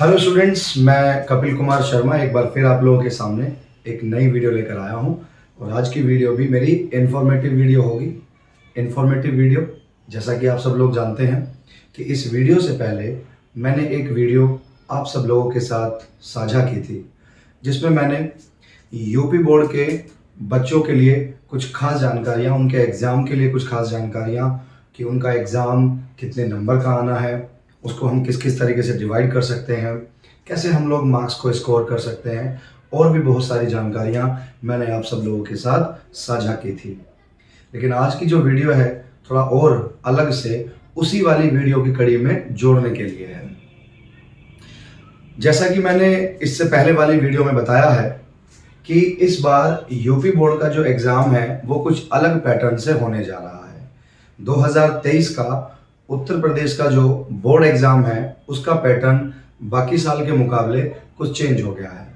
Hello students, मैं कपिल कुमार शर्मा एक बार फिर आप लोगों के सामने एक नई वीडियो लेकर आया हूं। और आज की वीडियो भी मेरी इन्फॉर्मेटिव वीडियो होगी। इन्फॉर्मेटिव वीडियो, जैसा कि आप सब लोग जानते हैं कि इस वीडियो से पहले मैंने एक वीडियो आप सब लोगों के साथ साझा की थी, जिसमें मैंने यूपी बोर्ड के बच्चों के लिए कुछ खास जानकारियाँ, उनके एग्ज़ाम के लिए कुछ खास जानकारियाँ कि उनका एग्ज़ाम कितने नंबर का आना है, उसको हम किस किस तरीके से डिवाइड कर सकते हैं, कैसे हम लोग मार्क्स को स्कोर कर सकते हैं, और भी बहुत सारी जानकारियाँ मैंने आप सब लोगों के साथ साझा की थी। लेकिन आज की जो वीडियो है थोड़ा और अलग से उसी वाली वीडियो की कड़ी में जोड़ने के लिए है। जैसा कि मैंने इससे पहले वाली वीडियो में बताया है कि इस बार यूपी बोर्ड का जो एग्ज़ाम है वो कुछ अलग पैटर्न से होने जा रहा है। 2023 का उत्तर प्रदेश का जो बोर्ड एग्ज़ाम है उसका पैटर्न बाकी साल के मुकाबले कुछ चेंज हो गया है।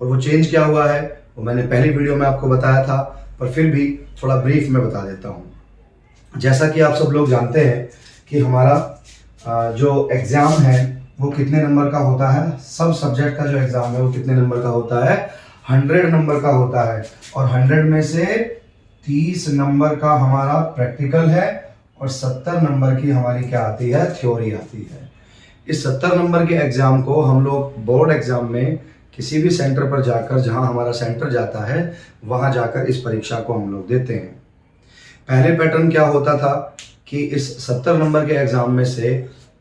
और वो चेंज क्या हुआ है वो मैंने पहली वीडियो में आपको बताया था, पर फिर भी थोड़ा ब्रीफ में बता देता हूँ। जैसा कि आप सब लोग जानते हैं कि हमारा जो एग्ज़ाम है वो कितने नंबर का होता है। सब सब्जेक्ट का जो एग्ज़ाम है वो कितने नंबर का होता है, 100 नंबर का होता है। और 100 में से 30 नंबर का हमारा प्रैक्टिकल है और 70 नंबर की हमारी क्या आती है, थ्योरी आती है। इस 70 नंबर के एग्ज़ाम को हम लोग बोर्ड एग्ज़ाम में किसी भी सेंटर पर जाकर, जहां हमारा सेंटर जाता है वहां जाकर इस परीक्षा को हम लोग देते हैं। पहले पैटर्न क्या होता था कि इस 70 नंबर के एग्ज़ाम में से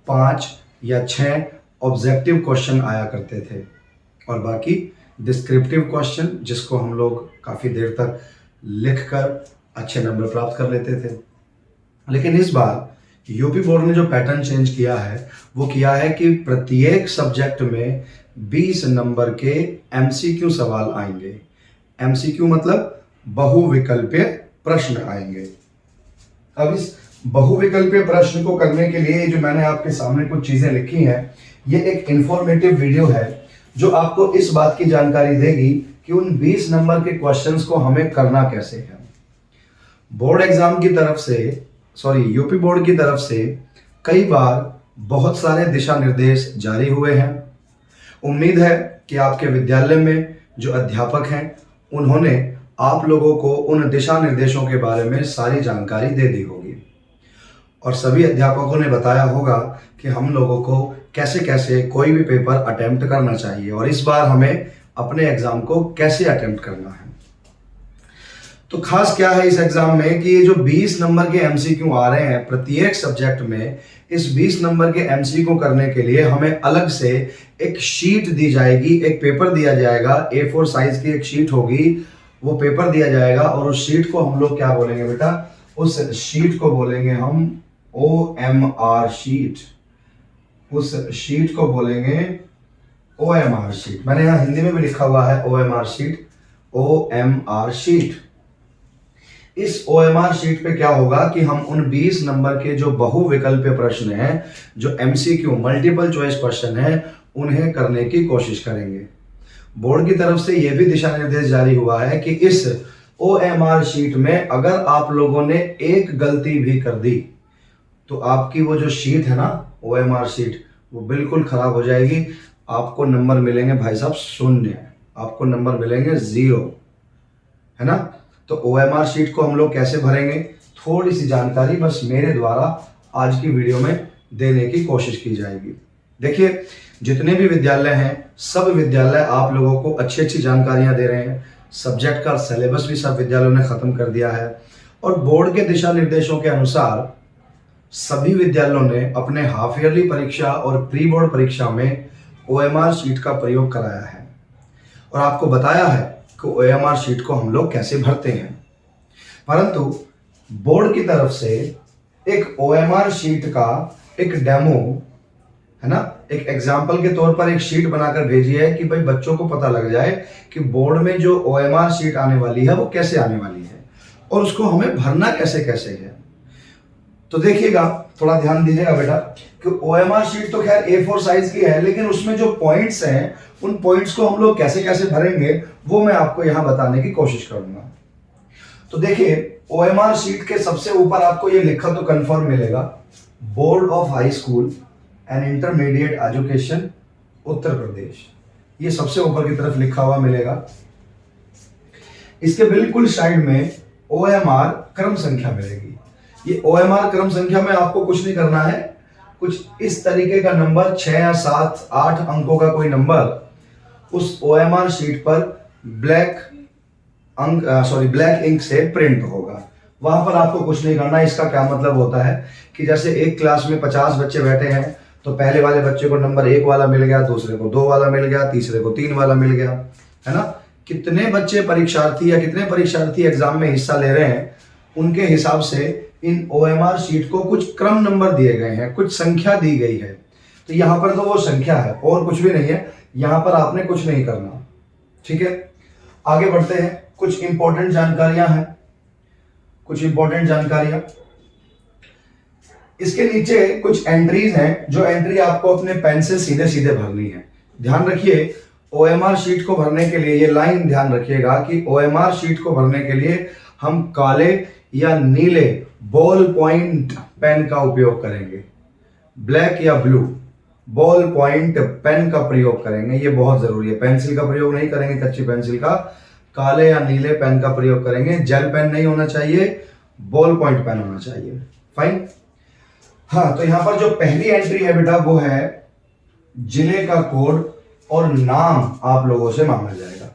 5 या 6 ऑब्जेक्टिव क्वेश्चन आया करते थे और बाकी डिस्क्रिप्टिव क्वेश्चन, जिसको हम लोग काफ़ी देर तक लिखकर अच्छे नंबर प्राप्त कर लेते थे। लेकिन इस बार यूपी बोर्ड ने जो पैटर्न चेंज किया है वो किया है कि प्रत्येक सब्जेक्ट में 20 नंबर के एमसीक्यू सवाल आएंगे। एमसीक्यू मतलब बहुविकल्पीय प्रश्न आएंगे। अब इस बहुविकल्पीय प्रश्न को करने के लिए जो मैंने आपके सामने कुछ चीजें लिखी हैं, ये एक इंफॉर्मेटिव वीडियो है जो आपको इस बात की जानकारी देगी कि उन 20 नंबर के क्वेश्चंस को हमें करना कैसे है। बोर्ड एग्जाम की तरफ से, यूपी बोर्ड की तरफ से कई बार बहुत सारे दिशा निर्देश जारी हुए हैं। उम्मीद है कि आपके विद्यालय में जो अध्यापक हैं उन्होंने आप लोगों को उन दिशा निर्देशों के बारे में सारी जानकारी दे दी होगी और सभी अध्यापकों ने बताया होगा कि हम लोगों को कैसे कैसे कोई भी पेपर अटेम्प्ट करना चाहिए और इस बार हमें अपने एग्जाम को कैसे अटेम्प्ट करना है। तो खास क्या है इस एग्जाम में कि ये जो 20 नंबर के एमसीक्यू आ रहे हैं प्रत्येक सब्जेक्ट में, इस 20 नंबर के एमसीक्यू करने के लिए हमें अलग से एक शीट दी जाएगी, एक पेपर दिया जाएगा, A4 साइज की एक शीट होगी, वो पेपर दिया जाएगा और उस शीट को हम लोग क्या बोलेंगे बेटा, उस शीट को बोलेंगे हम OMR शीट। उस शीट को बोलेंगे OMR शीट। मैंने यहाँ हिंदी में भी लिखा हुआ है OMR शीट, OMR शीट। इस OMR शीट पे क्या होगा कि हम उन 20 नंबर के जो बहुविकल्पीय प्रश्न हैं, जो MCQ मल्टीपल चॉइस क्वेश्चन हैं, उन्हें करने की कोशिश करेंगे। बोर्ड की तरफ से यह भी दिशा निर्देश जारी हुआ है कि इस OMR शीट में अगर आप लोगों ने एक गलती भी कर दी तो आपकी वो जो शीट है ना, OMR शीट, वो बिल्कुल खराब हो जाएगी। आपको नंबर मिलेंगे भाई साहब 0, आपको नंबर मिलेंगे 0, है ना। तो OMR शीट को हम लोग कैसे भरेंगे, थोड़ी सी जानकारी बस मेरे द्वारा आज की वीडियो में देने की कोशिश की जाएगी। देखिए, जितने भी विद्यालय हैं, सब विद्यालय आप लोगों को अच्छी अच्छी जानकारियां दे रहे हैं। सब्जेक्ट का सिलेबस भी सब विद्यालयों ने खत्म कर दिया है और बोर्ड के दिशा निर्देशों के अनुसार सभी विद्यालयों ने अपने हाफ ईयरली परीक्षा और प्री बोर्ड परीक्षा में OMR शीट का प्रयोग कराया है और आपको बताया है कि OMR शीट को हम लोग कैसे भरते हैं। परंतु बोर्ड की तरफ से एक OMR शीट का एक डेमो, है ना, एक एग्जाम्पल के तौर पर एक शीट बनाकर भेजी है कि भाई बच्चों को पता लग जाए कि बोर्ड में जो OMR शीट आने वाली है वो कैसे आने वाली है और उसको हमें भरना कैसे कैसे है। तो देखिएगा, थोड़ा ध्यान दीजिएगा बेटा कि OMR शीट तो खैर A4 साइज की है, लेकिन उसमें जो पॉइंट्स हैं उन पॉइंट्स को हम लोग कैसे कैसे भरेंगे वो मैं आपको यहां बताने की कोशिश करूंगा। तो देखिए, OMR शीट के सबसे ऊपर आपको ये लिखा तो कंफर्म मिलेगा, board of high school and intermediate education Uttar Pradesh, ये सबसे ऊपर की तरफ लिखा हुआ मिलेगा। इसके बिल्कुल साइड में OMR क्रम संख्या मिलेगी। ये OMR क्रम संख्या में आपको कुछ नहीं करना है, कुछ इस तरीके का नंबर 6 या 7 8 अंकों का कोई नंबर उस OMR शीट पर ब्लैक इंक से प्रिंट होगा। वहां पर आपको कुछ नहीं करना। इसका क्या मतलब होता है कि जैसे एक क्लास में 50 बच्चे बैठे हैं तो पहले वाले बच्चे को नंबर 1 वाला मिल गया, दूसरे को 2 वाला मिल गया, तीसरे को 3 वाला मिल गया, है ना। कितने बच्चे परीक्षार्थी या कितने परीक्षार्थी एग्जाम में हिस्सा ले रहे हैं उनके हिसाब से इन OMR शीट को कुछ क्रम नंबर दिए गए हैं, कुछ संख्या दी गई है। तो यहाँ पर तो वो संख्या है और कुछ भी नहीं है, यहाँ पर आपने कुछ नहीं करना। ठीक है, आगे बढ़ते हैं। कुछ इंपॉर्टेंट जानकारियां हैं, कुछ इंपॉर्टेंट जानकारियां। इसके नीचे कुछ एंट्रीज हैं जो एंट्री आपको अपने पेन से सीधे सीधे भरनी है। ध्यान रखिए, OMR शीट को भरने के लिए ये लाइन ध्यान रखिएगा कि OMR शीट को भरने के लिए हम काले या नीले बॉल पॉइंट पेन का उपयोग करेंगे, ब्लैक या ब्लू बॉल पॉइंट पेन का प्रयोग करेंगे। ये बहुत जरूरी है, पेंसिल का प्रयोग नहीं करेंगे, कच्ची पेंसिल का, काले या नीले पेन का प्रयोग करेंगे। जेल पेन नहीं होना चाहिए, बॉल पॉइंट पेन होना चाहिए। फाइन। हाँ, तो यहां पर जो पहली एंट्री है बेटा वो है जिले का कोड और नाम आप लोगों से मांगा जाएगा।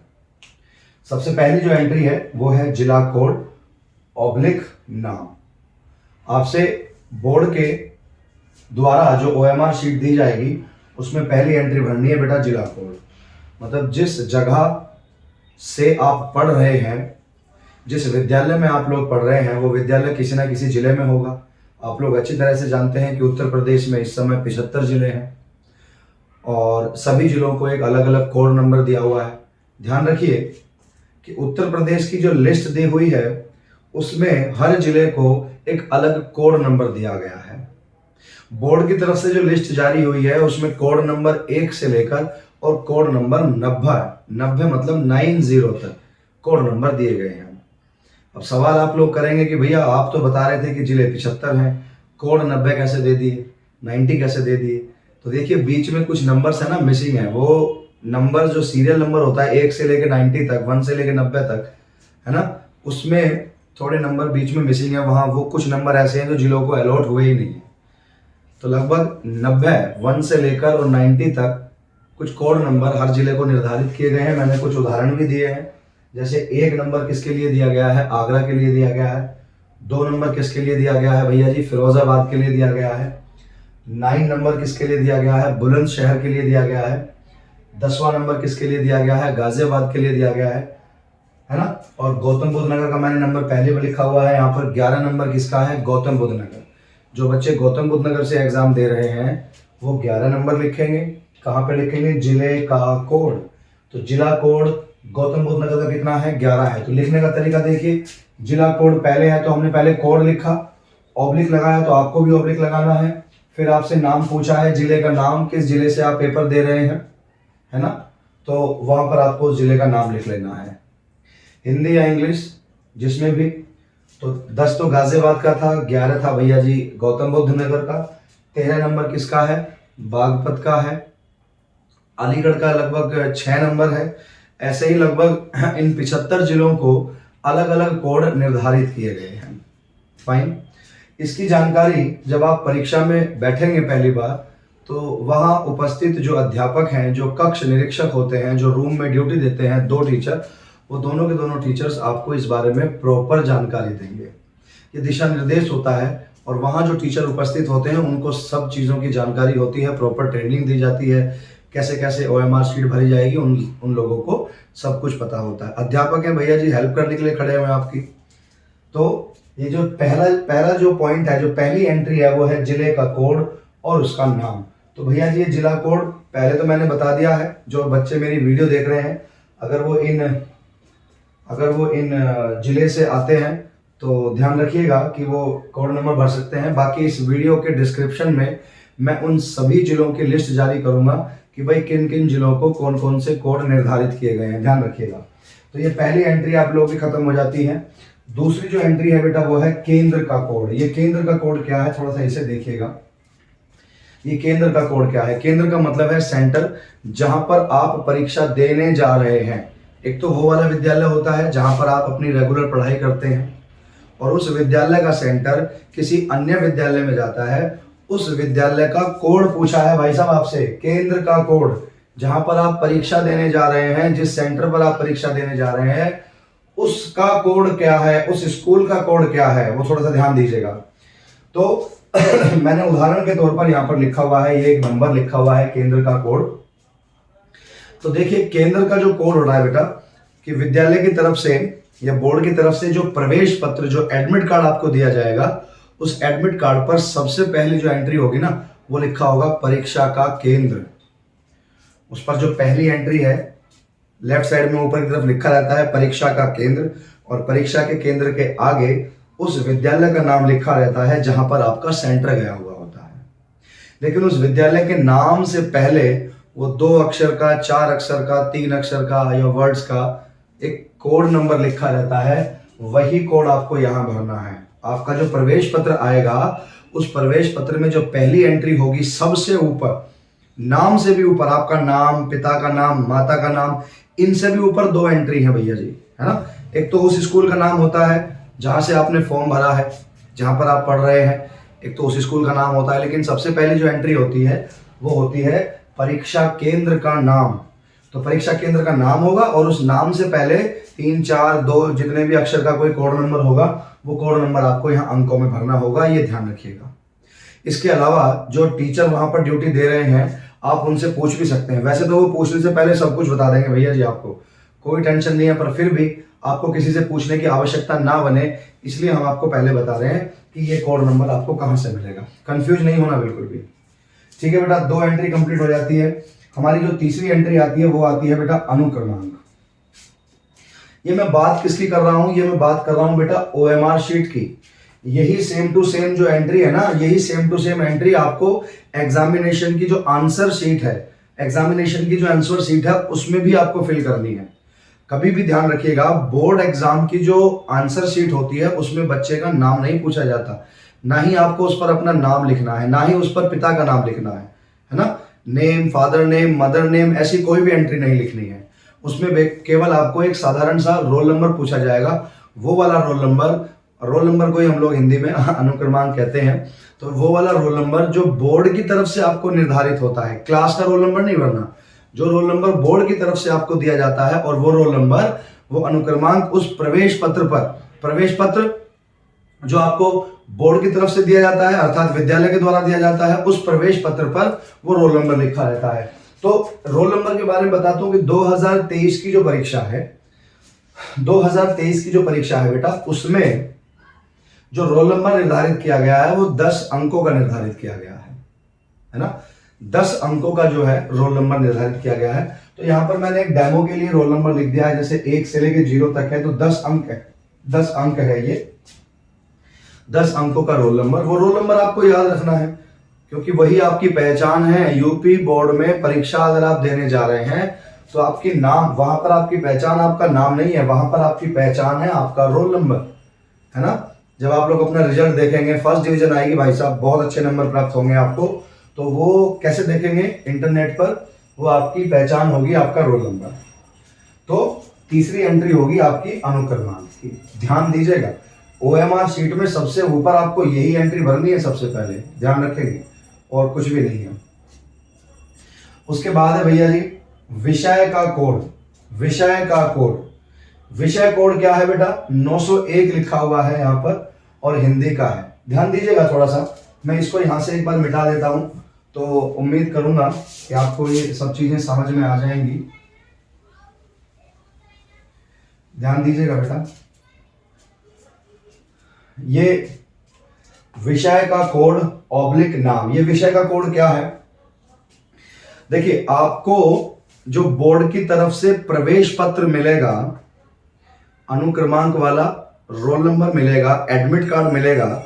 सबसे पहली जो एंट्री है वो है जिला कोड ऑब्लिक नाम। आपसे बोर्ड के द्वारा जो OMR शीट दी जाएगी उसमें पहली एंट्री भरनी है बेटा जिला कोड। मतलब जिस जगह से आप पढ़ रहे हैं, जिस विद्यालय में आप लोग पढ़ रहे हैं, वो विद्यालय किसी ना किसी जिले में होगा। आप लोग अच्छी तरह से जानते हैं कि उत्तर प्रदेश में इस समय 75 जिले हैं और सभी जिलों को एक अलग अलग कोड नंबर दिया हुआ है। ध्यान रखिए कि उत्तर प्रदेश की जो लिस्ट दी हुई है उसमें हर जिले को एक अलग कोड नंबर दिया गया है। बोर्ड की तरफ से जो लिस्ट जारी हुई है उसमें कोड नंबर 1 से लेकर और कोड नंबर 90 मतलब 90 तक कोड नंबर दिए गए हैं। अब सवाल आप लोग करेंगे कि भैया आप तो बता रहे थे कि जिले 75 हैं, कोड 90 कैसे दे दिए, 90 कैसे दे दिए। तो देखिए बीच में कुछ नंबर्स है ना मिसिंग है। वो नंबर जो सीरियल नंबर होता है 1 से लेकर 90 तक, 1 से लेकर 90 तक, है ना, उसमें थोड़े नंबर बीच में मिसिंग है। वहाँ वो कुछ नंबर ऐसे हैं जो जिलों को अलॉट हुए ही नहीं है। तो लगभग 90 1 से लेकर और 90 तक कुछ कोड नंबर हर जिले को निर्धारित किए गए हैं। मैंने कुछ उदाहरण भी दिए हैं, जैसे 1 नंबर किसके लिए दिया गया है, आगरा के लिए दिया गया है। 2 नंबर किसके लिए दिया गया है भैया जी, फिरोजाबाद के लिए दिया गया है। 9 नंबर किसके लिए दिया गया है, बुलंदशहर के लिए दिया गया है। 10वां नंबर किसके लिए दिया गया है, गाजियाबाद के लिए दिया गया है ना। और गौतम बुद्ध नगर का मैंने नंबर पहले भी लिखा हुआ है। यहाँ पर 11 नंबर किसका है, गौतम बुद्ध नगर। जो बच्चे गौतम बुद्ध नगर से एग्जाम दे रहे हैं वो 11 नंबर लिखेंगे। कहाँ पे लिखेंगे, जिले का कोड। तो जिला कोड गौतम बुद्ध नगर का कितना है, 11 है। तो लिखने का तरीका देखिए, जिला कोड पहले है तो हमने पहले कोड लिखा, ऑब्लिक लगाया तो आपको भी ऑब्लिक लगाना है। फिर आपसे नाम पूछा है, जिले का नाम, किस जिले से आप पेपर दे रहे हैं, है ना, तो वहां पर आपको जिले का नाम लिख लेना है, हिंदी या इंग्लिश जिसमें भी। तो 10 तो गाजियाबाद का था, 11 था भैया जी गौतम बुद्ध नगर का, 13 नंबर किसका है, बागपत का है, अलीगढ़ का लगभग 6 नंबर है। ऐसे ही लगभग इन 75 जिलों को अलग अलग कोड निर्धारित किए गए हैं। फाइन। इसकी जानकारी जब आप परीक्षा में बैठेंगे पहली बार तो वहाँ उपस्थित जो अध्यापक हैं, जो कक्ष निरीक्षक होते हैं, जो रूम में ड्यूटी देते हैं 2 टीचर, वो दोनों के दोनों टीचर्स आपको इस बारे में प्रॉपर जानकारी देंगे। ये दिशा निर्देश होता है और वहाँ जो टीचर उपस्थित होते हैं उनको सब चीज़ों की जानकारी होती है, प्रॉपर ट्रेनिंग दी जाती है, कैसे कैसे OMR शीट भरी जाएगी उन लोगों को सब कुछ पता होता है। अध्यापक हैं भैया जी, हेल्प करने के लिए खड़े हुए हैं आपकी। तो ये जो पहला जो पॉइंट है, जो पहली एंट्री है वो है जिले का कोड और उसका नाम। तो भैया जी ये जिला कोड पहले तो मैंने बता दिया है। जो बच्चे मेरी वीडियो देख रहे हैं अगर वो इन जिले से आते हैं तो ध्यान रखिएगा कि वो कोड नंबर भर सकते हैं। बाकी इस वीडियो के डिस्क्रिप्शन में मैं उन सभी जिलों की लिस्ट जारी करूंगा कि भाई किन किन जिलों को कौन कौन से कोड निर्धारित किए गए हैं, ध्यान रखिएगा। तो ये पहली एंट्री आप लोगों की खत्म हो जाती है। दूसरी जो एंट्री है बेटा वो है केंद्र का कोड। ये केंद्र का कोड क्या है, थोड़ा सा इसे देखिएगा। ये केंद्र का कोड क्या है? केंद्र का मतलब है सेंटर, जहां पर आप परीक्षा देने जा रहे हैं। एक तो वो वाला विद्यालय होता है जहां पर आप अपनी रेगुलर पढ़ाई करते हैं, और उस विद्यालय का सेंटर किसी अन्य विद्यालय में जाता है। उस विद्यालय का कोड पूछा है भाई साहब आपसे, केंद्र का कोड, जहां पर आप परीक्षा देने जा रहे हैं, जिस सेंटर पर आप परीक्षा देने जा रहे हैं, उसका कोड क्या है, उस स्कूल का कोड क्या है, वो थोड़ा सा ध्यान दीजिएगा। तो मैंने उदाहरण के तौर पर यहां पर लिखा हुआ है, ये एक नंबर लिखा हुआ है केंद्र का कोड। तो देखिए केंद्र का जो कोड हो रहा है बेटा, कि विद्यालय की तरफ से या बोर्ड की तरफ से जो प्रवेश पत्र, जो एडमिट कार्ड आपको दिया जाएगा, उस एडमिट कार्ड पर सबसे पहली जो एंट्री होगी ना, वो लिखा होगा परीक्षा का केंद्र। उस पर जो पहली एंट्री है, लेफ्ट साइड में ऊपर की तरफ लिखा रहता है परीक्षा का केंद्र, और परीक्षा के केंद्र के आगे उस विद्यालय का नाम लिखा रहता है जहां पर आपका सेंटर गया हुआ होता है। लेकिन उस विद्यालय के नाम से पहले वो 2 अक्षर का, 4 अक्षर का, 3 अक्षर का या वर्ड्स का एक कोड नंबर लिखा रहता है। वही कोड आपको यहां भरना है। आपका जो प्रवेश पत्र आएगा, उस प्रवेश पत्र में जो पहली एंट्री होगी सबसे ऊपर, नाम से भी ऊपर, आपका नाम, पिता का नाम, माता का नाम, इनसे भी ऊपर 2 एंट्री है भैया जी, है ना। एक तो उस स्कूल का नाम होता है जहां से आपने फॉर्म भरा है, जहां पर आप पढ़ रहे हैं, एक तो उस स्कूल का नाम होता है। लेकिन सबसे पहले जो एंट्री होती है वो होती है परीक्षा केंद्र का नाम। तो परीक्षा केंद्र का नाम होगा और उस नाम से पहले 3, 4, 2 जितने भी अक्षर का कोई कोड नंबर होगा, वो कोड नंबर आपको यहाँ अंकों में भरना होगा, ये ध्यान रखिएगा। इसके अलावा जो टीचर वहां पर ड्यूटी दे रहे हैं, आप उनसे पूछ भी सकते हैं। वैसे तो वो पूछने से पहले सब कुछ बता देंगे भैया जी, आपको कोई टेंशन नहीं है, पर फिर भी आपको किसी से पूछने की आवश्यकता ना बने, इसलिए हम आपको पहले बता रहे हैं कि ये कोड नंबर आपको कहां से मिलेगा। कंफ्यूज नहीं होना बिल्कुल भी। ठीक है बेटा, 2 एंट्री कंप्लीट हो जाती है। हमारी जो तीसरी एंट्री आती है वो आती है बेटा अनुक्रमांक। ये मैं बात किसकी कर रहा हूं? ये मैं बात कर रहा हूं बेटा OMR शीट की। यही सेम टू सेम जो एंट्री है ना, यही सेम टू सेम एंट्री आपको एग्जामिनेशन की जो आंसर शीट है, एग्जामिनेशन की जो आंसर शीट है, उसमें भी आपको फिल करनी है। कभी भी ध्यान रखिएगा, बोर्ड एग्जाम की जो आंसर शीट होती है उसमें बच्चे का नाम नहीं पूछा जाता, ना ही आपको उस पर अपना नाम लिखना है, ना ही उस पर पिता का नाम लिखना है ना। Name, father name, mother name, ऐसी कोई भी एंट्री नहीं लिखनी है। उसमें केवल आपको एक साधारण सा रोल नंबर पूछा जाएगा। वो वाला रोल नंबर को ही हम लोग हिंदी में अनुक्रमांक कहते हैं। तो वो वाला रोल नंबर जो बोर्ड की तरफ से आपको निर्धारित होता है, क्लास का रोल नंबर नहीं भरना, जो रोल नंबर बोर्ड की तरफ से आपको दिया जाता है, और वो रोल नंबर, वो अनुक्रमांक उस प्रवेश पत्र पर, प्रवेश पत्र जो आपको बोर्ड की तरफ से दिया जाता है, अर्थात विद्यालय के द्वारा दिया जाता है, उस प्रवेश पत्र पर वो रोल नंबर लिखा रहता है। तो रोल नंबर के बारे में बताता हूं कि 2023 की जो परीक्षा है, 2023 की जो परीक्षा है बेटा, उसमें जो रोल नंबर निर्धारित किया गया है वो 10 अंकों का निर्धारित किया गया है ना। 10 अंकों का जो है रोल नंबर निर्धारित किया गया है। तो यहां पर मैंने एक डेमो के लिए रोल नंबर लिख दिया है, जैसे 1 से लेकर 0 तक है, तो 10 अंक है, 10 अंक है ये, 10 अंकों का रोल नंबर। वो रोल नंबर आपको याद रखना है, क्योंकि वही आपकी पहचान है। यूपी बोर्ड में परीक्षा अगर आप देने जा रहे हैं तो आपकी नाम, वहां पर आपकी पहचान आपका नाम नहीं है, वहां पर आपकी पहचान है आपका रोल नंबर, है ना। जब आप लोग अपना रिजल्ट देखेंगे, फर्स्ट डिवीजन आएगी भाई साहब, बहुत अच्छे नंबर प्राप्त होंगे आपको, तो वो कैसे देखेंगे? इंटरनेट पर, वो आपकी पहचान होगी आपका रोल नंबर। तो तीसरी एंट्री होगी आपकी अनुक्रमांक की। ध्यान दीजिएगा, OMR शीट में सबसे ऊपर आपको यही एंट्री भरनी है सबसे पहले, ध्यान रखेंगे, और कुछ भी नहीं है। उसके बाद है भैया जी विषय का कोड। विषय का कोड, विषय कोड क्या है बेटा? 901 लिखा हुआ है यहां पर, और हिंदी का है। ध्यान दीजिएगा थोड़ा सा, मैं इसको यहां से एक बार मिटा देता हूं, तो उम्मीद करूंगा कि आपको ये सब चीजें समझ में आ जाएंगी। ध्यान दीजिएगा बेटा, ये विषय का कोड ऑब्लिक नाम, ये विषय का कोड क्या है? देखिए, आपको जो बोर्ड की तरफ से प्रवेश पत्र मिलेगा, अनुक्रमांक वाला रोल नंबर मिलेगा, एडमिट कार्ड मिलेगा,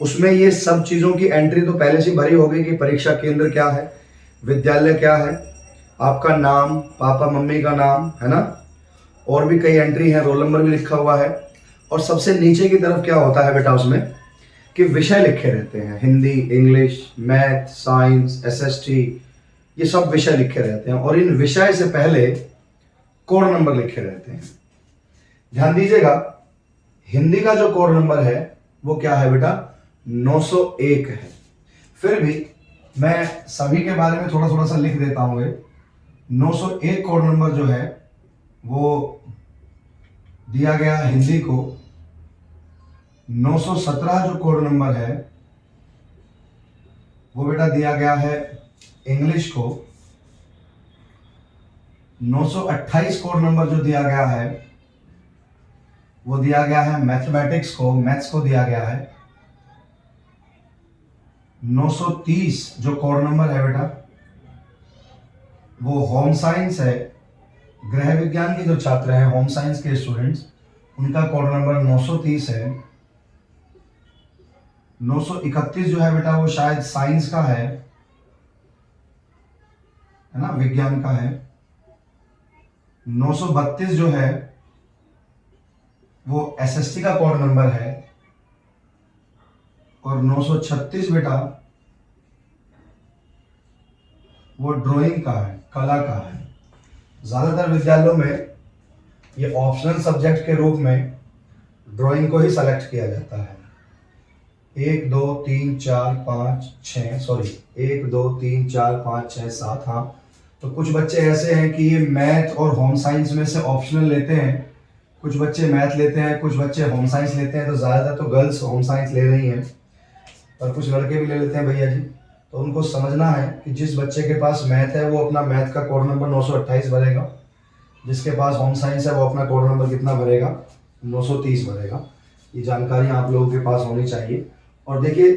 उसमें ये सब चीजों की एंट्री तो पहले से भरी होगी कि परीक्षा केंद्र क्या है, विद्यालय क्या है, आपका नाम, पापा मम्मी का नाम, है ना, और भी कई एंट्री है, रोल नंबर भी लिखा हुआ है। और सबसे नीचे की तरफ क्या होता है बेटा? उसमें कि विषय लिखे रहते हैं, Hindi, English, math, science, SST, ये सब विषय लिखे रहते हैं और इन विषय से पहले कोड नंबर लिखे रहते हैं। ध्यान दीजिएगा, हिंदी का जो कोड नंबर है वो क्या है बेटा, 901 है। फिर भी मैं सभी के बारे में थोड़ा थोड़ा सा लिख देता हूँ। 901 कोड नंबर जो है वो दिया गया हिंदी को, 917 जो कोड नंबर है वो बेटा दिया गया है इंग्लिश को, 928 कोड नंबर जो दिया गया है वो दिया गया है मैथमेटिक्स को, मैथ्स को दिया गया है। 930 जो कोड नंबर है बेटा वो होम साइंस है, गृह विज्ञान के जो छात्र हैं, होम साइंस के स्टूडेंट्स, उनका कोड नंबर 930 है। 931 जो है बेटा वो शायद साइंस का है ना, विज्ञान का है। 932 जो है वो एसएसटी का कोड नंबर है और 936 बेटा वो ड्राइंग का है, कला का है। ज्यादातर विद्यालयों में ये ऑप्शनल सब्जेक्ट के रूप में ड्राइंग को ही सेलेक्ट किया जाता है। 1 2 3 4 5 6 सॉरी 1 2 3 4 5 6 7। हाँ, तो कुछ बच्चे ऐसे हैं कि ये मैथ और होम साइंस में से ऑप्शनल लेते हैं, कुछ बच्चे मैथ लेते हैं, कुछ बच्चे होम साइंस लेते हैं। तो ज़्यादातर तो गर्ल्स होम साइंस ले रही हैं और कुछ लड़के भी ले लेते हैं भैया जी। तो उनको समझना है कि जिस बच्चे के पास मैथ है वो अपना मैथ का कोड नंबर 928 भरेगा, जिसके पास होम साइंस है वो अपना कोड नंबर कितना भरेगा, 930 भरेगा। ये जानकारी आप लोगों के पास होनी चाहिए। और देखिए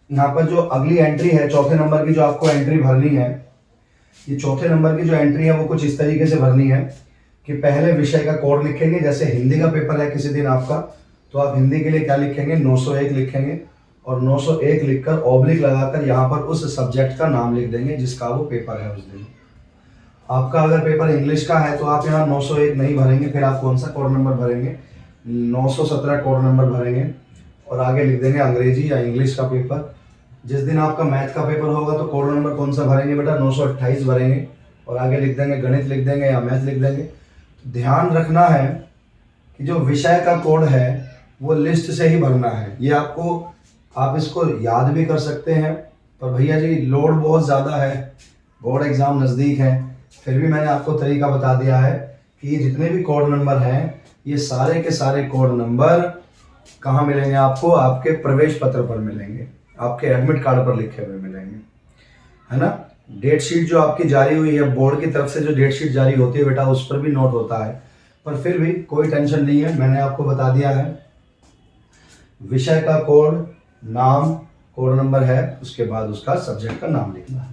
यहाँ पर जो अगली एंट्री है, चौथे नंबर की जो आपको एंट्री भरनी है, ये चौथे नंबर की जो एंट्री है वो कुछ इस तरीके से भरनी है कि पहले विषय का कोड लिखेंगे। जैसे हिंदी का पेपर है किसी दिन आपका, तो आप हिंदी के लिए क्या लिखेंगे, 901 लिखेंगे और 901 लिखकर ऑब्लिक लगाकर यहाँ पर उस सब्जेक्ट का नाम लिख देंगे जिसका वो पेपर है उस दिन। आपका अगर पेपर इंग्लिश का है तो आप यहाँ 901 नहीं भरेंगे, फिर आप कौन सा कोड नंबर भरेंगे, 917 कोड नंबर भरेंगे और आगे लिख देंगे अंग्रेजी या इंग्लिश का पेपर। जिस दिन आपका मैथ का पेपर होगा तो कोड नंबर कौन सा भरेंगे बेटा, 928 भरेंगे और आगे लिख देंगे गणित लिख देंगे या मैथ लिख देंगे। ध्यान रखना है कि जो विषय का कोड है वो लिस्ट से ही भरना है। ये आपको, आप इसको याद भी कर सकते हैं, पर भैया जी लोड बहुत ज़्यादा है, बोर्ड एग्ज़ाम नज़दीक है, फिर भी मैंने आपको तरीका बता दिया है कि ये जितने भी कोड नंबर हैं ये सारे के सारे कोड नंबर कहाँ मिलेंगे आपको, आपके प्रवेश पत्र पर मिलेंगे, आपके एडमिट कार्ड पर लिखे हुए मिलेंगे, है ना। डेट शीट जो आपकी जारी हुई है, बोर्ड की तरफ से जो डेट शीट जारी होती है बेटा उस पर भी नोट होता है, पर फिर भी कोई टेंशन नहीं है, मैंने आपको बता दिया है। विषय का कोड, नाम, कोड नंबर है, उसके बाद उसका सब्जेक्ट का नाम लिखना है।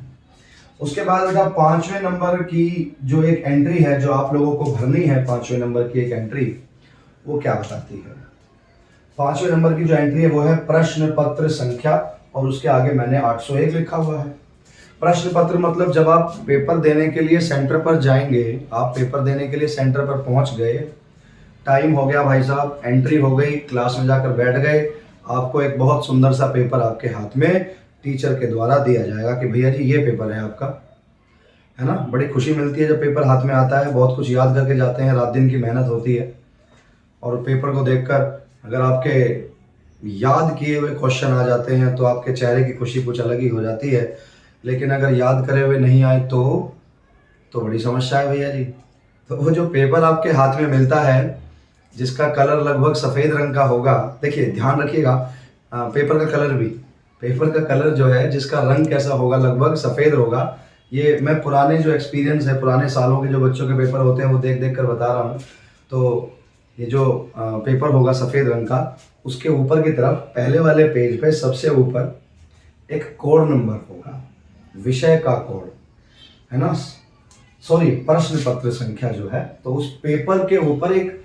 उसके बाद बेटा 5वें नंबर की जो एक एंट्री है जो आप लोगों को भरनी है, 5वें नंबर की एक एंट्री, वो क्या बताती है। 5वें नंबर की जो एंट्री है वो है प्रश्न पत्र संख्या और उसके आगे मैंने 801 लिखा हुआ है। प्रश्न पत्र मतलब जब आप पेपर देने के लिए सेंटर पर जाएंगे, आप पेपर देने के लिए सेंटर पर पहुंच गए, टाइम हो गया भाई साहब, एंट्री हो गई, क्लास में जाकर बैठ गए, आपको एक बहुत सुंदर सा पेपर आपके हाथ में टीचर के द्वारा दिया जाएगा कि भैया जी ये पेपर है आपका, है ना। बड़ी खुशी मिलती है जब पेपर हाथ में आता है, बहुत कुछ याद करके जाते हैं, रात दिन की मेहनत होती है और पेपर को देखकर अगर आपके याद किए हुए क्वेश्चन आ जाते हैं तो आपके चेहरे की खुशी कुछ अलग ही हो जाती है, लेकिन अगर याद करे हुए नहीं आए तो बड़ी समस्या है भैया जी। तो वो जो पेपर आपके हाथ में मिलता है जिसका कलर लगभग सफ़ेद रंग का होगा, देखिए ध्यान रखिएगा, पेपर का कलर जो है जिसका रंग कैसा होगा, लगभग सफ़ेद होगा। ये मैं पुराने जो एक्सपीरियंस है, पुराने सालों के जो बच्चों के पेपर होते हैं वो देख देख कर बता रहा हूँ। तो ये जो पेपर होगा सफ़ेद रंग का, उसके ऊपर की तरफ पहले वाले पेज पे सबसे ऊपर एक कोड नंबर होगा, विषय का कोड, है ना, सॉरी प्रश्न पत्र संख्या जो है, तो उस पेपर के ऊपर एक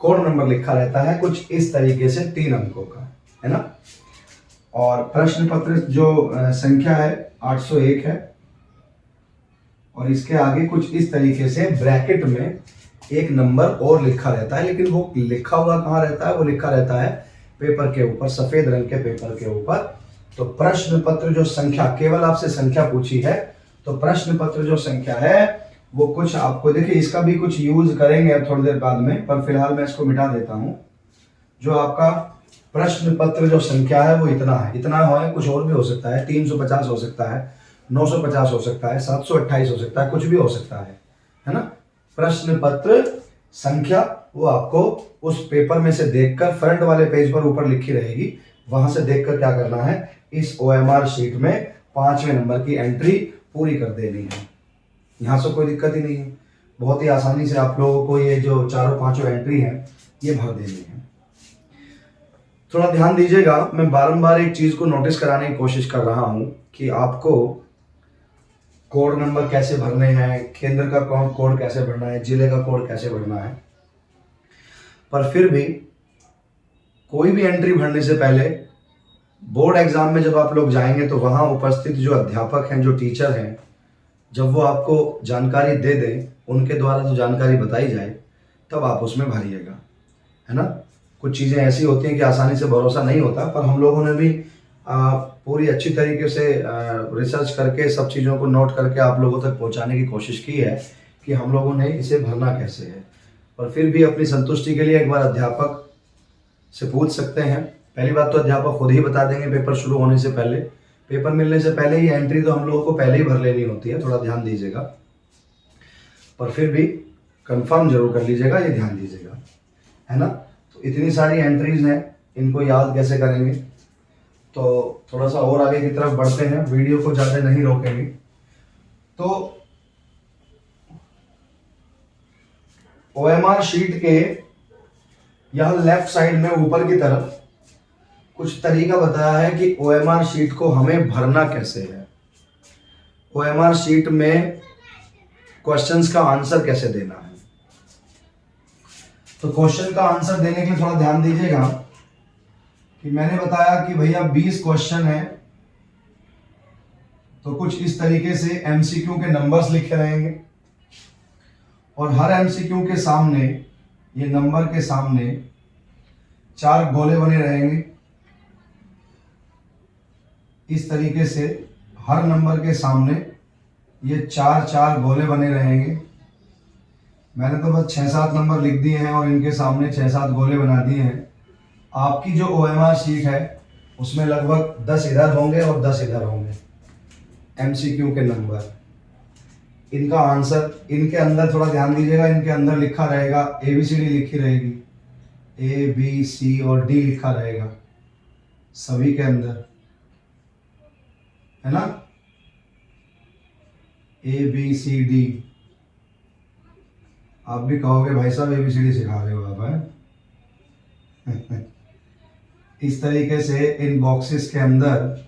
कोड नंबर लिखा रहता है कुछ इस तरीके से 3 अंकों का, है ना। और प्रश्न पत्र जो संख्या है 801 है और इसके आगे कुछ इस तरीके से ब्रैकेट में एक नंबर और लिखा रहता है, लेकिन वो लिखा हुआ कहाँ रहता है, वो लिखा रहता है पेपर के ऊपर, सफेद रंग के पेपर के ऊपर। तो प्रश्न पत्र जो संख्या, केवल आपसे संख्या पूछी है, तो प्रश्न पत्र जो संख्या है वो कुछ आपको, देखिए इसका भी कुछ यूज करेंगे अब थोड़ी देर बाद में, पर फिलहाल मैं इसको मिटा देता हूं। जो आपका प्रश्न पत्र जो संख्या है वो इतना है, इतना है, कुछ और भी हो सकता है, 350 हो सकता है, 950 हो सकता है, 728 हो सकता है, कुछ भी हो सकता है ना। प्रश्न पत्र संख्या वो आपको उस पेपर में से देखकर, फ्रंट वाले पेज पर ऊपर लिखी रहेगी, वहां से देखकर क्या करना है, इस OMR शीट में 5वें नंबर की एंट्री पूरी कर देनी है। यहाँ से कोई दिक्कत ही नहीं है, बहुत ही आसानी से आप लोगों को ये जो चारों पांचों एंट्री है ये भर देनी है। थोड़ा ध्यान दीजिएगा, मैं बारंबार एक चीज को नोटिस कराने की कोशिश कर रहा हूं कि आपको कोड नंबर कैसे भरने हैं, केंद्र का कोड कैसे भरना है, जिले का कोड कैसे भरना है। पर फिर भी कोई भी एंट्री भरने से पहले बोर्ड एग्जाम में जब आप लोग जाएंगे तो वहां उपस्थित जो अध्यापक हैं, जो टीचर हैं, जब वो आपको जानकारी दे दें, उनके द्वारा जो जानकारी बताई जाए, तब आप उसमें भरिएगा, है ना। कुछ चीज़ें ऐसी होती हैं कि आसानी से भरोसा नहीं होता, पर हम लोगों ने भी पूरी अच्छी तरीके से रिसर्च करके, सब चीज़ों को नोट करके आप लोगों तक पहुंचाने की कोशिश की है कि हम लोगों ने इसे भरना कैसे है। पर फिर भी अपनी संतुष्टि के लिए एक बार अध्यापक से पूछ सकते हैं। पहली बात तो अध्यापक खुद ही बता देंगे पेपर शुरू होने से पहले, पेपर मिलने से पहले ही एंट्री तो हम लोगों को पहले ही भर लेनी होती है, थोड़ा ध्यान दीजिएगा। पर फिर भी कंफर्म जरूर कर लीजिएगा, ये ध्यान दीजिएगा, है ना। तो इतनी सारी एंट्रीज हैं, इनको याद कैसे करेंगे। तो थोड़ा सा और आगे की तरफ बढ़ते हैं, वीडियो को ज़्यादा नहीं रोकेंगे। तो OMR शीट के यहाँ लेफ्ट साइड में ऊपर की तरफ कुछ तरीका बताया है कि OMR शीट को हमें भरना कैसे है, OMR शीट में क्वेश्चंस का आंसर कैसे देना है। तो क्वेश्चन का आंसर देने के लिए थोड़ा ध्यान दीजिएगा कि मैंने बताया कि भैया 20 क्वेश्चन है, तो कुछ इस तरीके से MCQ के नंबर्स लिखे रहेंगे और हर MCQ के सामने, ये नंबर के सामने 4 गोले बने रहेंगे। इस तरीके से हर नंबर के सामने ये 4 गोले बने रहेंगे। मैंने तो बस 6-7 नंबर लिख दिए हैं और इनके सामने 6-7 गोले बना दिए हैं। आपकी जो OMR शीट है उसमें लगभग 10 इधर होंगे और 10 इधर होंगे MCQ के नंबर। इनका आंसर, इनके अंदर थोड़ा ध्यान दीजिएगा, इनके अंदर लिखा रहेगा ABCD लिखी रहेगी, A B C और D लिखा रहेगा सभी के अंदर, है ना, ABCD। आप भी कहोगे भाई साहब ABCD सिखा रहे हो आप, है। इस तरीके से इन बॉक्सेस के अंदर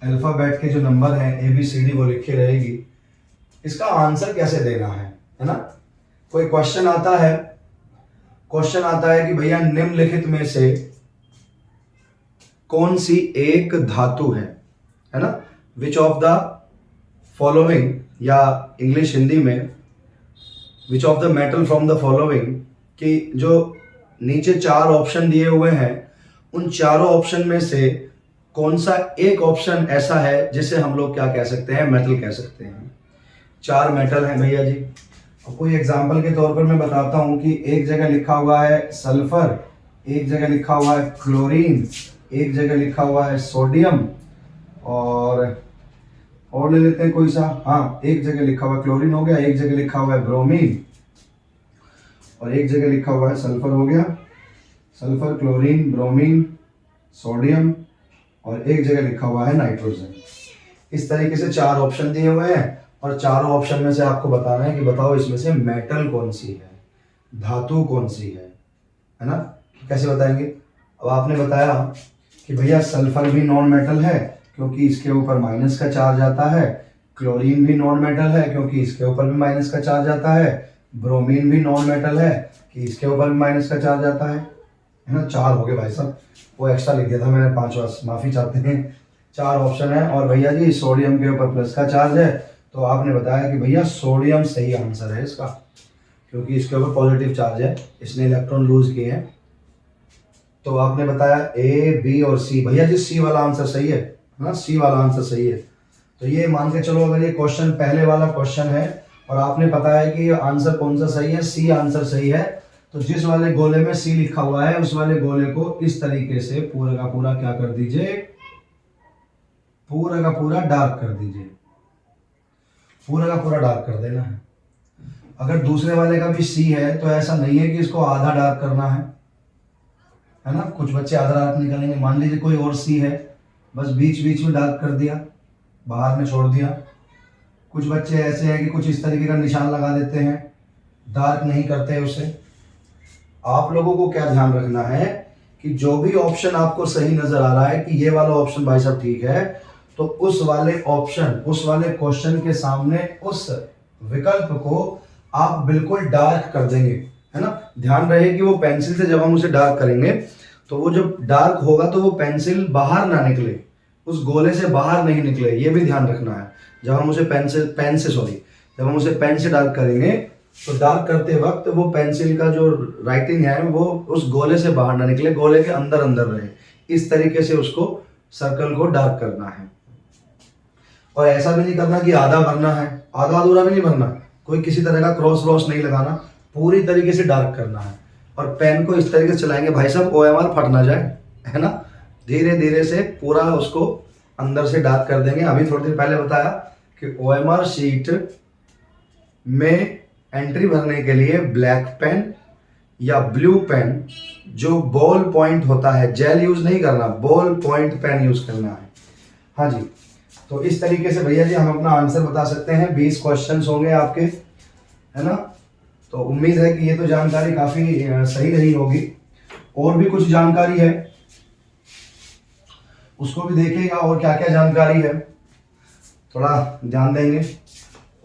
अल्फाबेट के जो नंबर हैं ABCD वो लिखी रहेगी। इसका आंसर कैसे देना है ना। कोई क्वेश्चन आता है कि भैया निम्नलिखित में से कौन सी एक धातु है ना, विच ऑफ द फॉलोइंग, या इंग्लिश हिंदी में which of the metal from the following, कि जो नीचे 4 ऑप्शन दिए हुए हैं उन चारों ऑप्शन में से कौन सा एक ऑप्शन ऐसा है जिसे हम लोग क्या कह सकते हैं, मेटल कह सकते हैं। 4 मेटल हैं भैया जी। और कोई एग्जांपल के तौर पर मैं बताता हूं कि एक जगह लिखा हुआ है सल्फर, एक जगह लिखा हुआ है क्लोरीन, एक जगह लिखा हुआ है सोडियम, और ले लेते हैं कोई सा, हाँ, एक जगह लिखा हुआ है क्लोरीन हो गया, एक जगह लिखा हुआ है ब्रोमीन, और एक जगह लिखा हुआ है सल्फर हो गया, सल्फर, क्लोरीन, ब्रोमीन, सोडियम, और एक जगह लिखा हुआ है नाइट्रोजन। इस तरीके से 4 ऑप्शन दिए हुए हैं और चारों ऑप्शन में से आपको बताना है कि बताओ इसमें से मेटल कौन सी है, धातु कौन सी है ना। कैसे बताएंगे। अब आपने बताया कि भैया सल्फर भी नॉन मेटल है क्योंकि इसके ऊपर माइनस का चार्ज आता है, क्लोरीन भी नॉन मेटल है क्योंकि इसके ऊपर भी माइनस का चार्ज आता है, ब्रोमीन भी नॉन मेटल है कि इसके ऊपर भी माइनस का चार्ज आता है ना। 4 हो गए भाई साहब, वो एक्स्ट्रा लिख दिया था मैंने, 5 माफ़ी चाहते हैं। 4 ऑप्शन है और भैया जी सोडियम के ऊपर प्लस का चार्ज है, तो आपने बताया कि भैया सोडियम सही आंसर है इसका, क्योंकि इसके ऊपर पॉजिटिव चार्ज है, इसने इलेक्ट्रॉन लूज किए हैं। तो आपने बताया ए, बी और सी। भैया जी सी वाला आंसर सही है ना, सी वाला आंसर सही है। तो ये मान के चलो अगर ये क्वेश्चन पहले वाला क्वेश्चन है और आपने पता है कि आंसर कौन सा सही है, सी आंसर सही है, तो जिस वाले गोले में सी लिखा हुआ है उस वाले गोले को इस तरीके से पूरा का पूरा क्या कर दीजिए, पूरा का पूरा डार्क कर दीजिए, पूरा का पूरा डार्क कर देना है। अगर दूसरे वाले का भी सी है तो ऐसा नहीं है कि इसको आधा डार्क करना है ना। कुछ बच्चे आधा डार्क निकालेंगे, मान लीजिए कोई और सी है, बस बीच बीच में डार्क कर दिया, बाहर में छोड़ दिया। कुछ बच्चे ऐसे हैं कि कुछ इस तरीके का निशान लगा देते हैं, डार्क नहीं करते उसे। आप लोगों को क्या ध्यान रखना है कि जो भी ऑप्शन आपको सही नजर आ रहा है कि ये वाला ऑप्शन भाई साहब ठीक है, तो उस वाले ऑप्शन, उस वाले क्वेश्चन के सामने उस विकल्प को आप बिल्कुल डार्क कर देंगे, है ना। ध्यान रहे कि वो पेंसिल से जब हम उसे डार्क करेंगे तो वो जब डार्क होगा तो वो पेंसिल बाहर ना निकले, उस गोले से बाहर नहीं निकले, ये भी ध्यान रखना है। जब हम उसे जब हम उसे पेन से डार्क करेंगे तो डार्क करते वक्त वो पेंसिल का जो राइटिंग है वो उस गोले से बाहर ना निकले, गोले के अंदर अंदर रहे। इस तरीके से उसको सर्कल को डार्क करना है। और ऐसा भी नहीं करना कि आधा भरना है, आधा अधूरा भी नहीं भरना, कोई किसी तरह का क्रॉस व्रॉस नहीं लगाना, पूरी तरीके से डार्क करना है। और पेन को इस तरीके से चलाएंगे भाई साहब OMR फट ना जाए, है ना। धीरे धीरे से पूरा उसको अंदर से डार्क कर देंगे। अभी थोड़ी देर पहले बताया कि OMR शीट में एंट्री भरने के लिए ब्लैक पेन या ब्लू पेन, जो बॉल पॉइंट होता है, जेल यूज नहीं करना, बॉल पॉइंट पेन यूज करना है। हाँ जी, तो इस तरीके से भैया जी हम अपना आंसर बता सकते हैं। 20 क्वेश्चंस होंगे आपके, है ना। तो उम्मीद है कि ये तो जानकारी काफी सही रही होगी। और भी कुछ जानकारी है उसको भी देखिएगा, और क्या क्या जानकारी है थोड़ा ध्यान देंगे।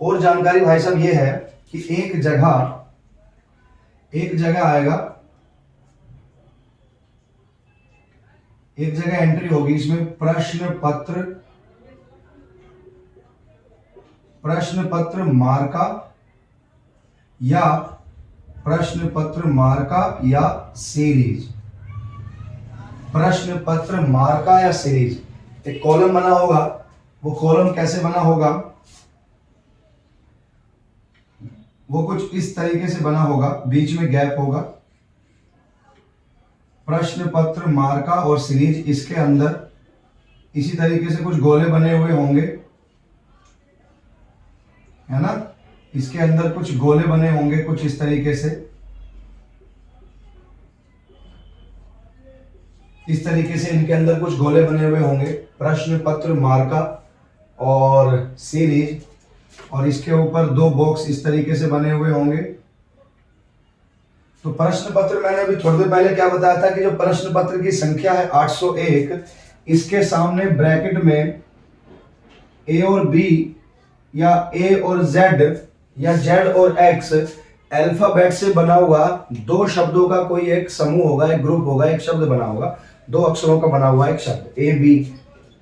और जानकारी भाई साहब ये है कि एक जगह आएगा, एक जगह एंट्री होगी, इसमें प्रश्न पत्र मार्का या सीरीज, प्रश्न पत्र मार्का या सीरीज। एक कॉलम बना होगा, वो कॉलम कैसे बना होगा, वो कुछ इस तरीके से बना होगा, बीच में गैप होगा। प्रश्न पत्र मार्का और सीरीज, इसके अंदर इसी तरीके से कुछ गोले बने हुए होंगे, है ना। इसके अंदर कुछ गोले बने होंगे कुछ इस तरीके से, इस तरीके से इनके अंदर कुछ गोले बने हुए होंगे, प्रश्न पत्र मार्का और सीरीज। और इसके ऊपर 2 बॉक्स इस तरीके से बने हुए होंगे। तो प्रश्न पत्र मैंने अभी थोड़ी देर पहले क्या बताया था कि जो प्रश्न पत्र की संख्या है 801, इसके सामने ब्रैकेट में ए और बी या ए और जेड या जेड और एक्स अल्फाबेट से बना हुआ 2 शब्दों का कोई एक समूह होगा, एक ग्रुप होगा, एक शब्द बना होगा, 2 अक्षरों का बना हुआ एक शब्द, ए बी,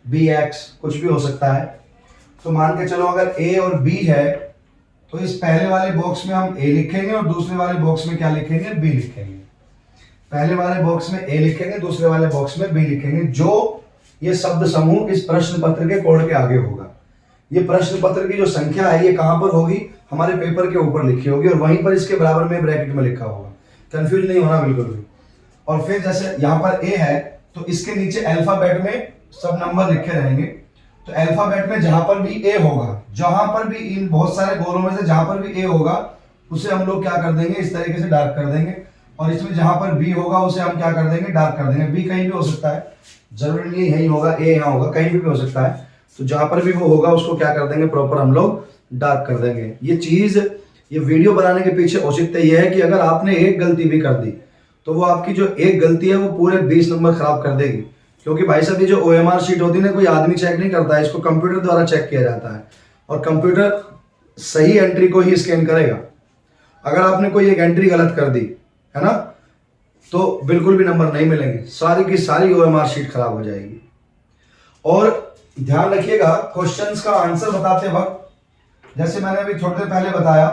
बी एक्स, कुछ भी हो सकता है। तो मान के चलो अगर ए और बी है तो इस पहले वाले बॉक्स में हम ए लिखेंगे और दूसरे वाले बॉक्स में क्या लिखेंगे, बी लिखेंगे। पहले वाले बॉक्स में ए लिखेंगे, दूसरे वाले बॉक्स में बी लिखेंगे। जो ये शब्द समूह इस प्रश्न पत्र के कोड के आगे होगा। ये प्रश्न पत्र की जो संख्या है ये कहां पर होगी, हमारे पेपर के ऊपर लिखी होगी और वहीं पर इसके बराबर में ब्रैकेट में लिखा होगा। कंफ्यूज नहीं होना बिल्कुल भी। और फिर जैसे यहाँ पर ए है तो इसके नीचे अल्फाबेट में सब नंबर लिखे रहेंगे। तो अल्फाबेट में जहां पर भी ए होगा, जहां पर भी इन बहुत सारे गोलों में से जहां पर भी ए होगा उसे हम लोग क्या कर देंगे, इस तरीके से डार्क कर देंगे। और इसमें जहां पर बी होगा उसे हम क्या कर देंगे, डार्क कर देंगे। बी कहीं भी हो सकता है, जरूरी नहीं यही होगा, ए यहाँ होगा, कहीं भी हो सकता है। तो जहां पर भी वो होगा उसको क्या कर देंगे, प्रॉपर हम लोग डार्क कर देंगे। ये वीडियो बनाने के पीछे औचित्य ये है कि अगर आपने एक गलती भी कर दी तो वो आपकी जो एक गलती है वो पूरे 20 नंबर खराब कर देगी। क्योंकि भाई साहब ये जो OMR शीट होती है ना, कोई आदमी चेक नहीं करता है, इसको कंप्यूटर द्वारा चेक किया जाता है और कंप्यूटर सही एंट्री को ही स्कैन करेगा। अगर आपने कोई एक एंट्री गलत कर दी, है ना, तो बिल्कुल भी नंबर नहीं मिलेंगे, सारी की सारी OMR शीट खराब हो जाएगी। और ध्यान रखिएगा क्वेश्चंस का आंसर बताते वक्त, जैसे मैंने अभी थोड़ी देर पहले बताया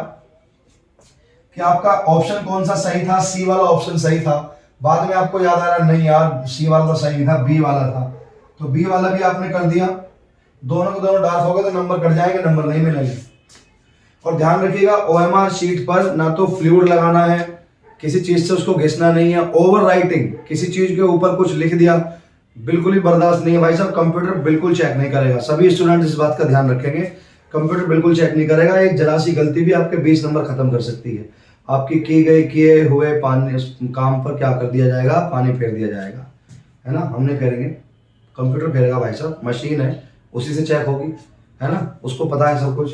कि आपका ऑप्शन कौन सा सही था, सी वाला ऑप्शन सही था। बाद में आपको याद आ रहा नहीं यार सी वाला तो सही था, बी वाला था, तो बी वाला भी आपने कर दिया। दोनों को दोनों डार्क हो गए तो नंबर कट जाएंगे, नंबर नहीं मिलेंगे। और ध्यान रखिएगा ओएमआर शीट पर ना तो फ्लूइड लगाना है, किसी चीज से उसको घिसना नहीं है। ओवर राइटिंग, किसी चीज के ऊपर कुछ लिख दिया, बिल्कुल ही बर्दाश्त नहीं है भाई साहब। कंप्यूटर बिल्कुल चेक नहीं करेगा, सभी स्टूडेंट इस बात का ध्यान रखेंगे, कंप्यूटर बिल्कुल चेक नहीं करेगा। एक जरा सी गलती भी आपके 20 नंबर खत्म कर सकती है। आपकी किए हुए पानी काम पर क्या कर दिया जाएगा, पानी फेर दिया जाएगा, है ना। हम नहीं फेरेंगे, कंप्यूटर फेरेगा भाई साहब, मशीन है, उसी से चेक होगी, है ना, उसको पता है सब कुछ।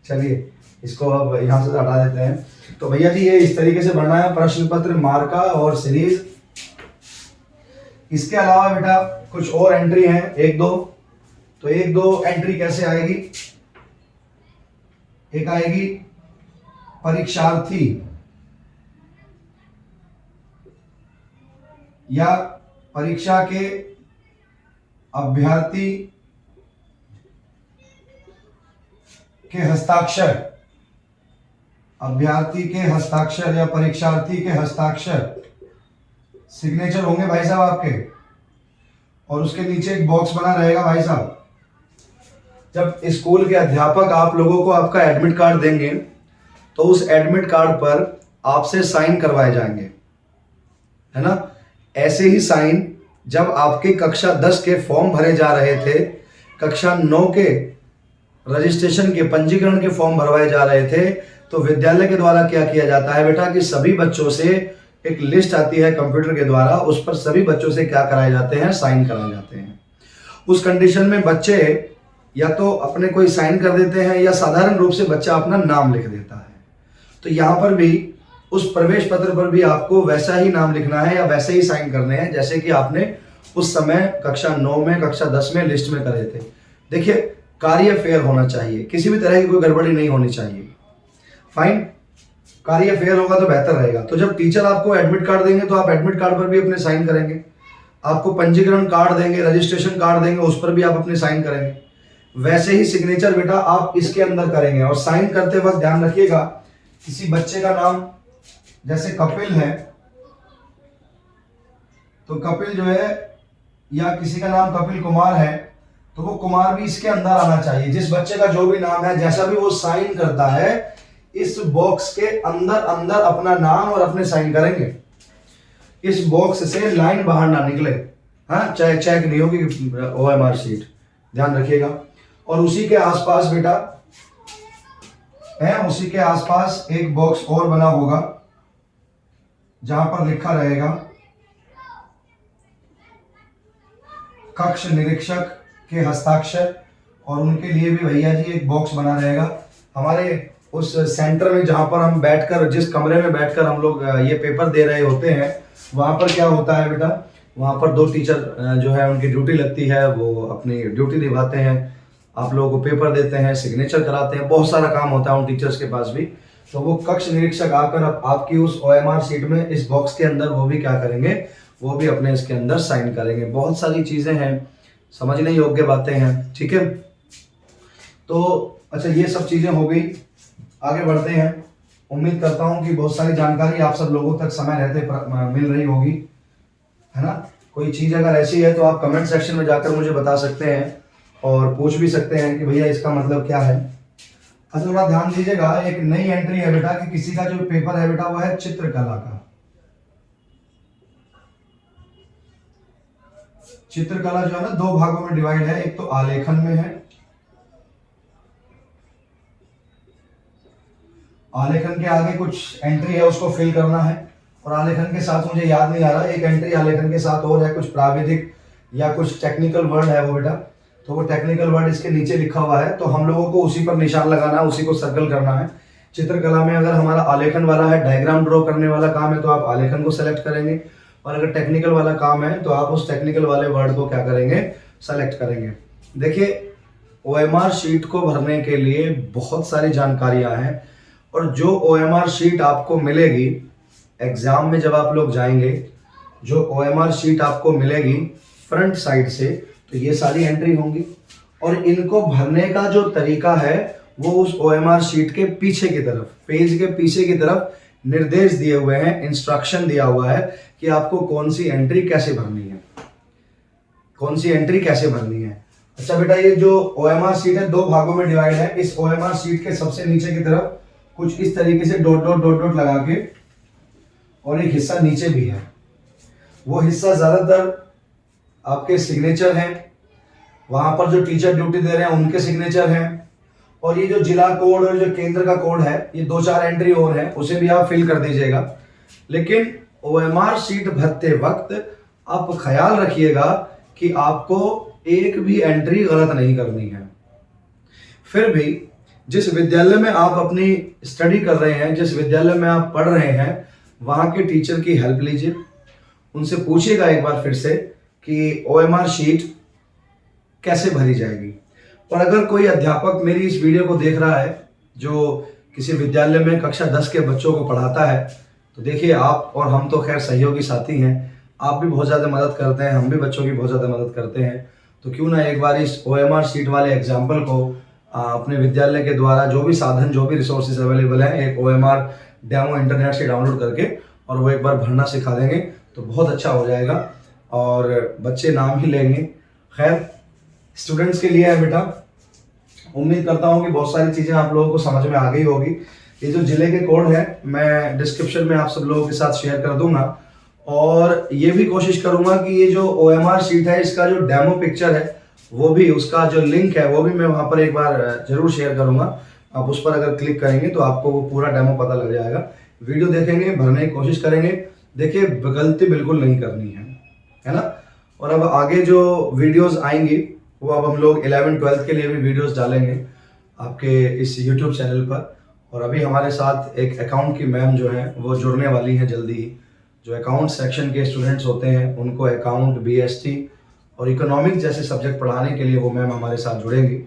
चलिए इसको अब यहाँ से हटा देते हैं। तो भैया जी ये इस तरीके से बनना है प्रश्न पत्र, मार्का और सीरीज। इसके अलावा बेटा कुछ और एंट्री हैं, एक दो। तो एक दो एंट्री कैसे आएगी, एक आएगी परीक्षार्थी या परीक्षा के अभ्यर्थी के हस्ताक्षर, अभ्यर्थी के हस्ताक्षर या परीक्षार्थी के हस्ताक्षर, सिग्नेचर होंगे भाई साहब आपके। और उसके नीचे एक बॉक्स बना रहेगा भाई साहब। जब स्कूल के अध्यापक आप लोगों को आपका एडमिट कार्ड देंगे तो उस एडमिट कार्ड पर आपसे साइन करवाए जाएंगे, है ना। ऐसे ही साइन जब आपके कक्षा 10 के फॉर्म भरे जा रहे थे, कक्षा 9 के रजिस्ट्रेशन के पंजीकरण के फॉर्म भरवाए जा रहे थे, तो विद्यालय के द्वारा क्या किया जाता है बेटा कि सभी बच्चों से एक लिस्ट आती है कंप्यूटर के द्वारा, उस पर सभी बच्चों से क्या कराए जाते हैं, साइन कराए जाते हैं। उस कंडीशन में बच्चे या तो अपने कोई साइन कर देते हैं या साधारण रूप से बच्चा अपना नाम लिख देता है। तो यहाँ पर भी उस प्रवेश पत्र पर भी आपको वैसा ही नाम लिखना है या वैसे ही साइन करने हैं जैसे कि आपने उस समय कक्षा 9 में, कक्षा 10 में लिस्ट में करे थे। देखिए कार्य फेयर होना चाहिए, किसी भी तरह की कोई गड़बड़ी नहीं होनी चाहिए। फाइन, कार्य फेयर होगा तो बेहतर रहेगा। तो जब टीचर आपको एडमिट कार्ड देंगे तो आप एडमिट कार्ड पर भी अपने साइन करेंगे, आपको पंजीकरण कार्ड देंगे, रजिस्ट्रेशन कार्ड देंगे, उस पर भी आप अपने साइन करेंगे। वैसे ही सिग्नेचर बेटा आप इसके अंदर करेंगे। और साइन करते वक्त ध्यान रखिएगा, किसी बच्चे का नाम जैसे कपिल है तो कपिल जो है, या किसी का नाम कपिल कुमार है तो वो कुमार भी इसके अंदर आना चाहिए। जिस बच्चे का जो भी नाम है, जैसा भी वो साइन करता है, इस बॉक्स के अंदर अंदर अपना नाम और अपने साइन करेंगे। इस बॉक्स से लाइन बाहर ना निकले, हाँ, चाहे चेक नहीं होगी ओएमआर शीट, ध्यान रखिएगा। और उसी के आसपास बेटा है, उसी के आसपास एक बॉक्स और बना होगा जहां पर लिखा रहेगा कक्ष निरीक्षक के हस्ताक्षर, और उनके लिए भी भैया जी एक बॉक्स बना रहेगा। हमारे उस सेंटर में जहां पर हम बैठकर, जिस कमरे में बैठकर हम लोग ये पेपर दे रहे होते हैं, वहां पर क्या होता है बेटा, वहां पर 2 टीचर जो है उनकी ड्यूटी लगती है, वो अपनी ड्यूटी निभाते हैं, आप लोगों को पेपर देते हैं, सिग्नेचर कराते हैं, बहुत सारा काम होता है उन टीचर्स के पास भी। तो वो कक्ष निरीक्षक आकर आपकी उस ओएमआर शीट में इस बॉक्स के अंदर वो भी क्या करेंगे, वो भी अपने इसके अंदर साइन करेंगे। बहुत सारी चीजें हैं, समझने योग्य बातें हैं, ठीक है। तो अच्छा, ये सब चीजें हो गई, आगे बढ़ते हैं। उम्मीद करता हूं कि बहुत सारी जानकारी आप सब लोगों तक समय रहते मिल रही होगी, है ना। कोई चीज अगर ऐसी है तो आप कमेंट सेक्शन में जाकर मुझे बता सकते हैं और पूछ भी सकते हैं कि भैया इसका मतलब क्या है। अच्छा थोड़ा ध्यान दीजिएगा, एक नई एंट्री है बेटा कि किसी का जो पेपर है बेटा वो है चित्रकला का। चित्रकला जो है ना 2 भागों में डिवाइड है, एक तो आलेखन में है, आलेखन के आगे कुछ एंट्री है उसको फिल करना है, और आलेखन के साथ मुझे याद नहीं आ रहा एक एंट्री आलेखन के साथ और है, कुछ प्राविधिक या कुछ टेक्निकल वर्ड है वो बेटा, तो वो टेक्निकल वर्ड इसके नीचे लिखा हुआ है, तो हम लोगों को उसी पर निशान लगाना है, उसी को सर्कल करना है। चित्रकला में अगर हमारा आलेखन वाला है, डायग्राम ड्रॉ करने वाला काम है, तो आप आलेखन को सेलेक्ट करेंगे, और अगर टेक्निकल वाला काम है तो आप उस टेक्निकल वाले वर्ड को क्या करेंगे, सेलेक्ट करेंगे। देखिए ओएमआर शीट को भरने के लिए बहुत सारी जानकारियां हैं, और जो ओएमआर शीट आपको मिलेगी एग्जाम में जब आप लोग जाएंगे, जो ओएमआर शीट आपको मिलेगी फ्रंट साइड से, तो ये सारी एंट्री होंगी, और इनको भरने का जो तरीका है वो उस ओएमआर शीट के पीछे की तरफ, पेज के पीछे की तरफ निर्देश दिए हुए हैं, इंस्ट्रक्शन दिया हुआ है कि आपको कौन सी एंट्री कैसे भरनी है, कौन सी एंट्री कैसे भरनी है। अच्छा बेटा, ये जो OMR शीट है 2 भागों में डिवाइड है। इस OMR शीट के सबसे नीचे की तरफ कुछ इस तरीके से डॉट डॉट डॉट डॉट लगा के, और एक हिस्सा नीचे भी है। वो हिस्सा ज्यादातर आपके सिग्नेचर हैं, वहां पर जो टीचर ड्यूटी दे रहे हैं उनके सिग्नेचर हैं, और ये जो जिला कोड और जो केंद्र का कोड है, ये 2-4 एंट्री और है, उसे भी आप फिल कर दीजिएगा। लेकिन OMR शीट भरते वक्त आप ख्याल रखिएगा कि आपको एक भी एंट्री गलत नहीं करनी है। फिर भी जिस विद्यालय में आप अपनी स्टडी कर रहे हैं, जिस विद्यालय में आप पढ़ रहे हैं, वहां के टीचर की हेल्प लीजिए, उनसे पूछिएगा एक बार फिर से कि OMR शीट कैसे भरी जाएगी। और अगर कोई अध्यापक मेरी इस वीडियो को देख रहा है जो किसी विद्यालय में कक्षा 10 के बच्चों को पढ़ाता है, तो देखिए, आप और हम तो खैर सहयोगी साथी हैं, आप भी बहुत ज़्यादा मदद करते हैं, हम भी बच्चों की बहुत ज़्यादा मदद करते हैं। तो क्यों ना एक बार इस OMR शीट वाले एग्जाम्पल को अपने विद्यालय के द्वारा जो भी साधन, जो भी रिसोर्सेज अवेलेबल हैं, एक OMR डेमो इंटरनेट से डाउनलोड करके और वो एक बार भरना सिखा देंगे तो बहुत अच्छा हो जाएगा और बच्चे नाम ही लेंगे। खैर, स्टूडेंट्स के लिए है बेटा। उम्मीद करता हूँ कि बहुत सारी चीज़ें आप लोगों को समझ में आ गई होगी। ये जो जिले के कोड है मैं डिस्क्रिप्शन में आप सब लोगों के साथ शेयर कर दूंगा, और ये भी कोशिश करूंगा कि ये जो OMR शीट है इसका जो डेमो पिक्चर है वो भी, उसका जो लिंक है वो भी मैं वहाँ पर एक बार जरूर शेयर करूंगा। आप उस पर अगर क्लिक करेंगे तो आपको वो पूरा डेमो पता लग जाएगा। वीडियो देखेंगे, भरने की कोशिश करेंगे। देखिए, गलती बिल्कुल नहीं करनी है ना। और अब आगे जो वीडियोस आएंगी वो अब हम लोग 11th-12th के लिए भी वीडियोस डालेंगे आपके इस यूट्यूब चैनल पर। और अभी हमारे साथ एक अकाउंट की मैम जो है वो जुड़ने वाली हैं जल्दी ही। जो अकाउंट सेक्शन के स्टूडेंट्स होते हैं उनको अकाउंट, BST और इकोनॉमिक्स जैसे सब्जेक्ट पढ़ाने के लिए वो मैम हमारे साथ जुड़ेंगी।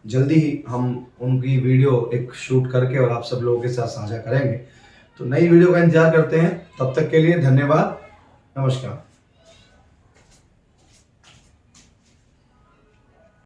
जल्दी ही हम उनकी वीडियो एक शूट करके और आप सब लोगों के साथ साझा करेंगे। तो नई वीडियो का इंतजार करते हैं। तब तक के लिए धन्यवाद, नमस्कार।